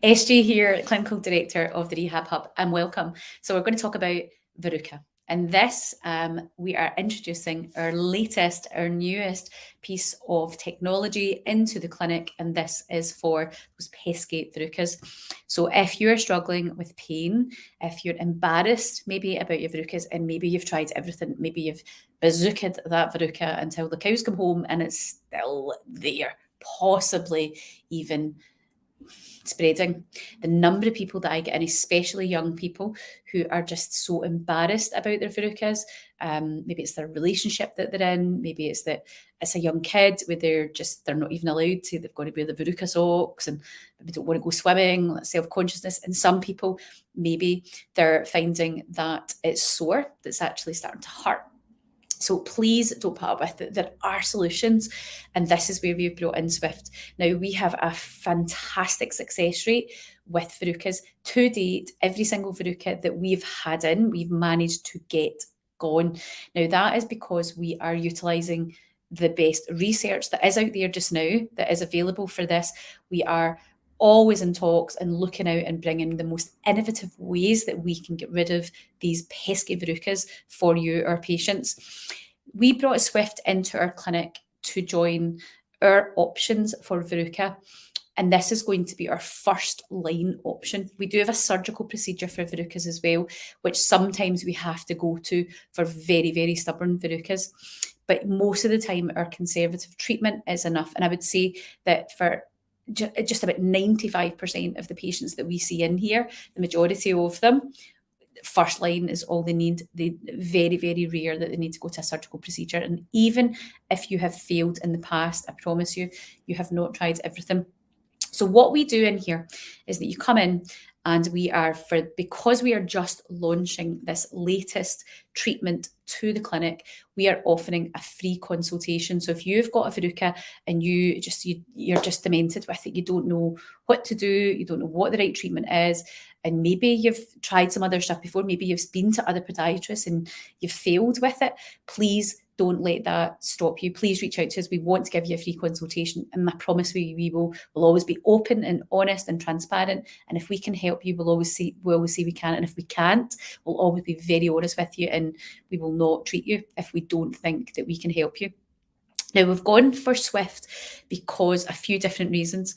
SJ here, Clinical Director of the Rehab Hub, and welcome. So we're going to talk about Verruca. And this, we are introducing our latest, our newest piece of technology into the clinic, and this is for those pesky verrucas. So if you're struggling with pain, if you're embarrassed maybe about your verrucas, and maybe you've tried everything, maybe you've bazookaed that verruca until the cows come home and it's still there, possibly even spreading. The number of people that I get in, especially young people who are just so embarrassed about their verrucas. Maybe it's their relationship that they're in. Maybe it's that it's a young kid where they're not even allowed to. They've got to wear the verruca socks and maybe don't want to go swimming. Self-consciousness. And some people, maybe they're finding that it's sore, that's actually starting to hurt. So please don't put up with it. There are solutions, and this is where we've brought in Swift. Now, we have a fantastic success rate with verrucas. To date, every single verruca that we've had in, we've managed to get gone. Now, that is because we are utilising the best research that is out there just now, that is available for this. We are always in talks and looking out and bringing the most innovative ways that we can get rid of these pesky verrucas for you, our patients. We brought Swift into our clinic to join our options for verruca, and this is going to be our first line option. We do have a surgical procedure for verrucas as well, which sometimes we have to go to for very, very stubborn verrucas. But most of the time, our conservative treatment is enough. And I would say that for just about 95% of the patients that we see in here, the majority of them, first line is all they need. They very, very rare that they need to go to a surgical procedure. And even if you have failed in the past, I promise you, you have not tried everything. So what we do in here is that you come in and because we are just launching this latest treatment to the clinic, we are offering a free consultation. So if you've got a verruca and you're just demented with it, you don't know what to do, you don't know what the right treatment is, and maybe you've tried some other stuff before, maybe you've been to other podiatrists and you've failed with it, please don't let that stop you. Please reach out to us. We want to give you a free consultation. And I promise we will always be open and honest and transparent. And if we can help you, we'll always say we can. And if we can't, we'll always be very honest with you, and we will not treat you if we don't think that we can help you. Now, we've gone for Swift because a few different reasons.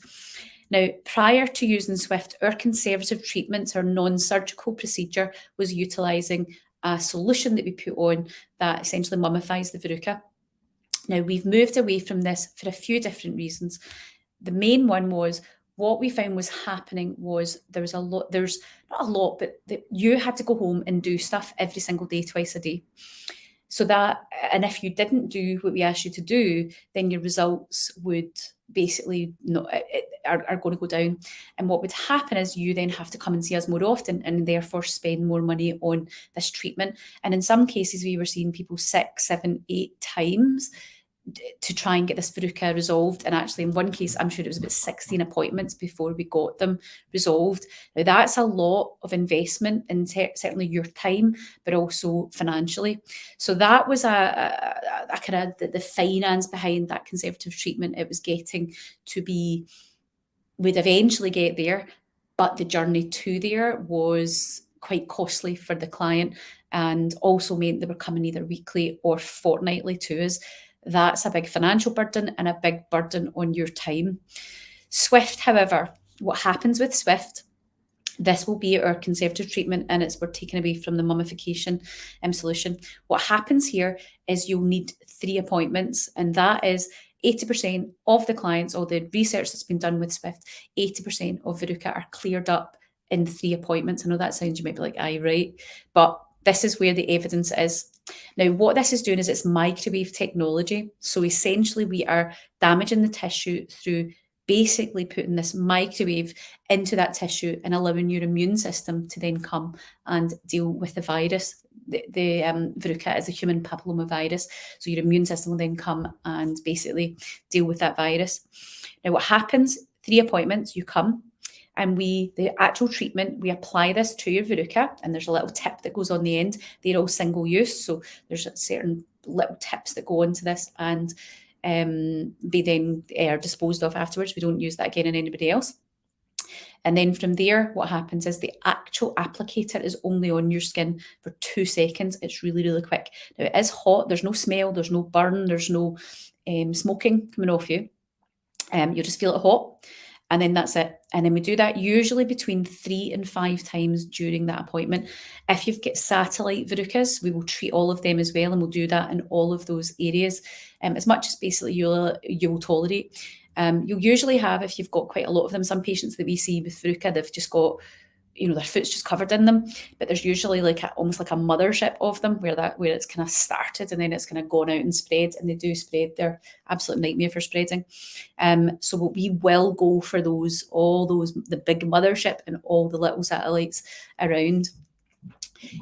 Now, prior to using Swift, our conservative treatments, our non-surgical procedure, was utilising a solution that we put on that essentially mummifies the verruca. Now, we've moved away from this for a few different reasons. The main one was what we found was happening was there's not a lot, but that you had to go home and do stuff every single day, twice a day. And if you didn't do what we asked you to do, then your results would basically are going to go down. And what would happen is you then have to come and see us more often and therefore spend more money on this treatment. And in some cases, we were seeing people 6, 7, 8 times to try and get this verruca resolved. And actually, in one case, I'm sure it was about 16 appointments before we got them resolved. Now, that's a lot of investment in certainly your time, but also financially. So that was a kind of the finance behind that conservative treatment. It was getting to be, we'd eventually get there, but the journey to there was quite costly for the client, and also meant they were coming either weekly or fortnightly to us. That's a big financial burden and a big burden on your time. Swift, however, what happens with Swift, this will be our conservative treatment, and we're taken away from the mummification solution. What happens here is you'll need 3 appointments, and that is 80% of the clients, or the research that's been done with Swift, 80% of verruca are cleared up in 3 appointments. I know that sounds, you might be like, aye, right. But this is where the evidence is. Now, what this is doing is it's microwave technology. So essentially, we are damaging the tissue through basically putting this microwave into that tissue and allowing your immune system to then come and deal with the virus. The verruca is a human papillomavirus. So your immune system will then come and basically deal with that virus. Now, what happens, 3 appointments, you come, and the actual treatment, we apply this to your verruca, and there's a little tip that goes on the end. They're all single use, so there's certain little tips that go into this, and they then are disposed of afterwards. We don't use that again in anybody else. And then from there, what happens is the actual applicator is only on your skin for 2 seconds. It's really, really quick. Now, it is hot. There's no smell. There's no burn. There's no smoking coming off you. You'll just feel it hot, and then that's it. And then we do that usually between 3 and 5 times during that appointment. If you've got satellite verrucas, we will treat all of them as well, and we'll do that in all of those areas, as much as basically you'll tolerate. You'll usually have, if you've got quite a lot of them, some patients that we see with verruca, they've just got, their foot's just covered in them, but there's usually almost like a mothership of them where it's kind of started and then it's kind of gone out and spread, and they do spread. They're absolute nightmare for spreading. So we will go for all those, the big mothership and all the little satellites around.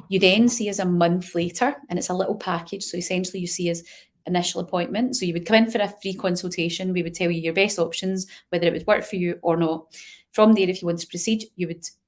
You then see us a month later, and it's a little package. So essentially you see us initial appointment. So you would come in for a free consultation. We would tell you your best options, whether it would work for you or not. From there, if you want to proceed,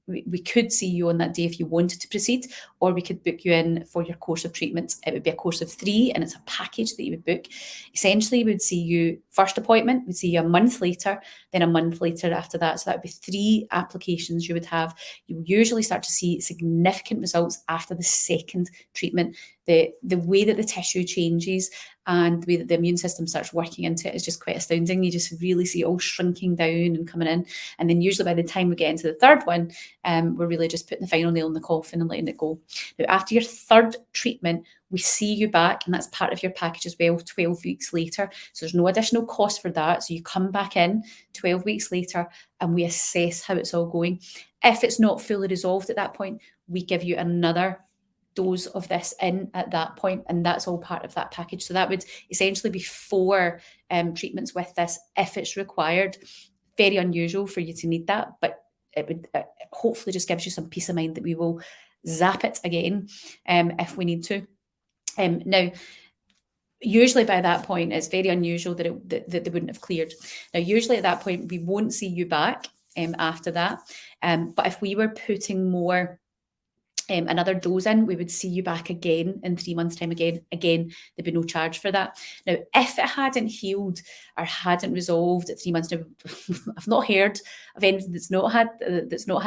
we could see you on that day if you wanted to proceed, or we could book you in for your course of treatment. It would be a course of 3, and it's a package that you would book. Essentially, we would see you first appointment, we'd see you a month later, then a month later after that. So that would be 3 applications you would have. You will usually start to see significant results after the second treatment. The way that the tissue changes and the way that the immune system starts working into it is just quite astounding. You just really see it all shrinking down and coming in. And then usually by the time we get into the third one, we're really just putting the final nail in the coffin and letting it go. Now, after your third treatment, we see you back, and that's part of your package as well, 12 weeks later. So there's no additional cost for that. So you come back in 12 weeks later and we assess how it's all going. If it's not fully resolved at that point, we give you another dose of this in at that point, and that's all part of that package. So that would essentially be 4 treatments with this if it's required. Very unusual for you to need that, but it would hopefully just gives you some peace of mind that we will zap it again if we need to. Now, usually by that point, it's very unusual that they wouldn't have cleared. Now, usually at that point, we won't see you back after that. But if we were putting more another dose in, we would see you back again in 3 months' time again. There'd be no charge for that. Now, if it hadn't healed or hadn't resolved at 3 months, now, I've not heard of anything that's not had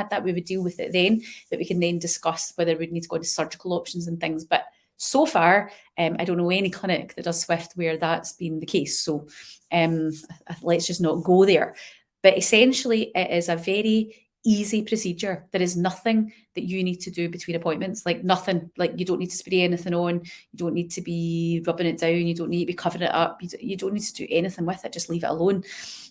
that. We would deal with it then, but we can then discuss whether we'd need to go into surgical options and things. But so far, I don't know any clinic that does Swift where that's been the case. So let's just not go there. But essentially, it is a very easy procedure. There is nothing that you need to do between appointments, like nothing. Like you don't need to spray anything on, you don't need to be rubbing it down, you don't need to be covering it up, you don't need to do anything with it, just leave it alone.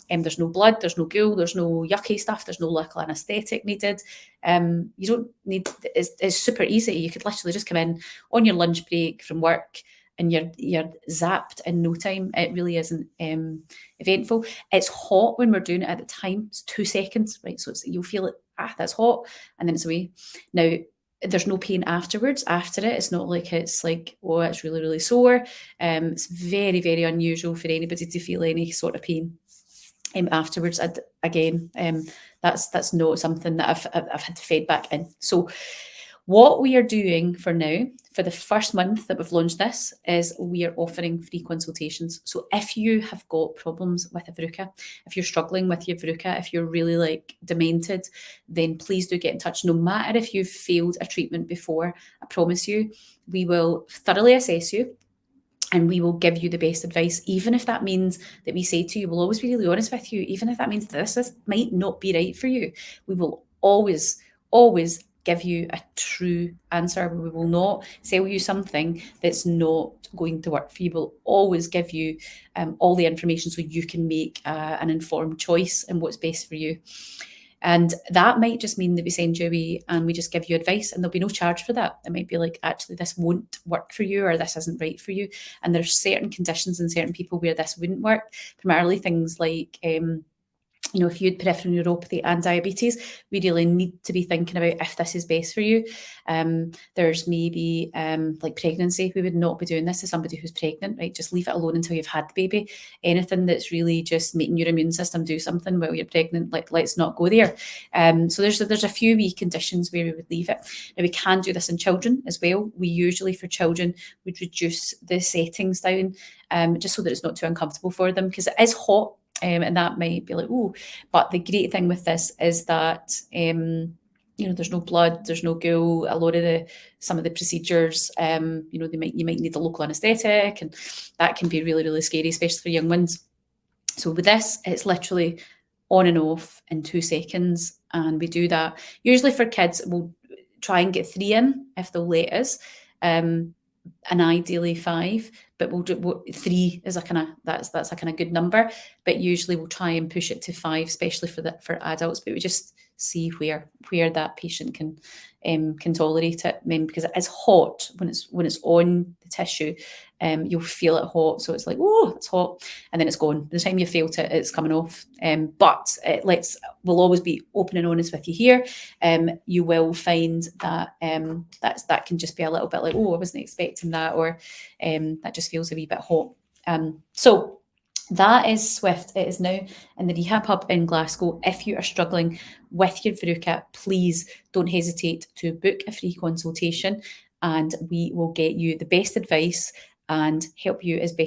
There's no blood, there's no ghoul, there's no yucky stuff, there's no local anaesthetic needed. You don't need, it's super easy. You could literally just come in on your lunch break from work and you're zapped in no time. It really isn't eventful. It's hot when we're doing it at the time. It's 2 seconds, right? So you'll feel it, that's hot, and then it's away. Now, there's no pain afterwards, after it. It's not like it's like, oh, it's really, really sore. It's very, very unusual for anybody to feel any sort of pain afterwards. Again, that's not something that I've had fed back in. So what we are doing for now, for the first month that we've launched this, is we are offering free consultations. So if you have got problems with a verruca, if you're struggling with your verruca, if you're really demented, then please do get in touch. No matter if you've failed a treatment before, I promise you, we will thoroughly assess you and we will give you the best advice, even if that means that we say to you, we'll always be really honest with you, even if that means this might not be right for you. We will always give you a true answer. We will not sell you something that's not going to work for you. We'll always give you all the information so you can make an informed choice in what's best for you. And that might just mean that we send you away and we just give you advice, and there'll be no charge for that. It might be like, actually, this won't work for you, or this isn't right for you. And there's certain conditions in certain people where this wouldn't work, primarily things like if you had peripheral neuropathy and diabetes, we really need to be thinking about if this is best for you. There's maybe like pregnancy. We would not be doing this to somebody who's pregnant, right? Just leave it alone until you've had the baby. Anything that's really just making your immune system do something while you're pregnant, let's not go there. So there's a few wee conditions where we would leave it. Now, we can do this in children as well. We usually, for children, would reduce the settings down just so that it's not too uncomfortable for them, because it is hot. And that might be like, oh, but the great thing with this is that there's no blood, there's no ghoul. A lot of some of the procedures, you might need a local anaesthetic, and that can be really, really scary, especially for young ones. So with this, it's literally on and off in 2 seconds, and we do that. Usually for kids, we'll try and get 3 in if they'll let us. And ideally 5, but we'll do 3 is a kind of that's a kind of good number. But usually we'll try and push it to 5, especially for adults. But we just see where that patient can tolerate it, because it is hot when it's on the tissue. You'll feel it hot, so it's like, oh, it's hot, and then it's gone. By the time you felt it, it's coming off. But we'll always be open and honest with you here. You will find that that can just be a little bit like, oh, I wasn't expecting that, or that just feels a wee bit hot. So that is Swift. It is now in the Rehab Hub in Glasgow. If you are struggling with your verruca, please don't hesitate to book a free consultation, and we will get you the best advice and help you as best